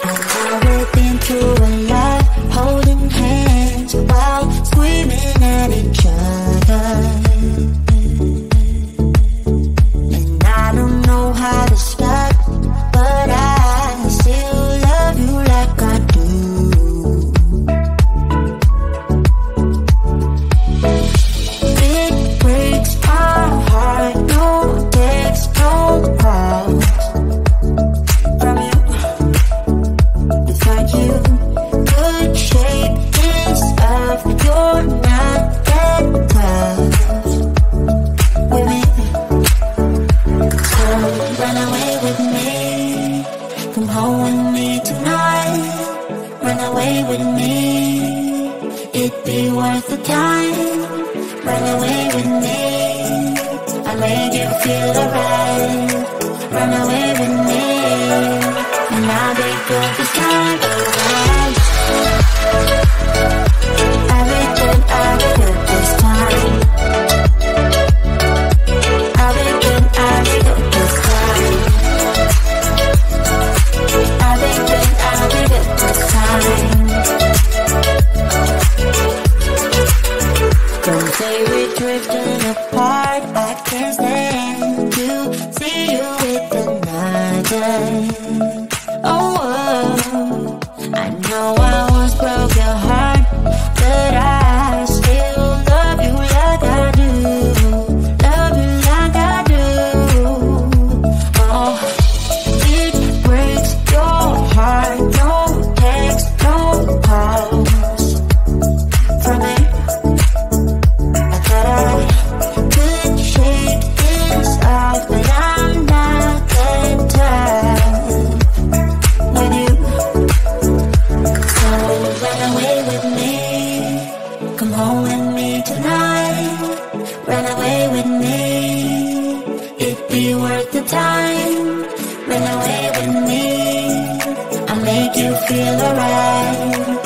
Now we've been through a lot, holding hands while screaming at each other. And I don't know how to start, but I still love you like I do. It breaks my heart, no text, no calls from you. Without you, good shape is up, you're not that close with me. So run away with me, come home with me tonight. Run away with me, it'd be worth the time. Run away with me, I made you feel alright. Run away with me, and I'll be good this time around. Everything I'll be good this time. I'll be good this time. Everything I'll be good this time. Don't say we're drifting apart, I can't stand to see you with another. Oh, I know I once broke your heart, but I still love you like I do. Love you like I do. Oh, it breaks your heart, no text, no calls from me. I thought I could shake this off, but I'm not that tough with you. So run away with me, come home with me tonight. Run away with me, it'd be worth the time. Run away with me, I'll make you feel alright.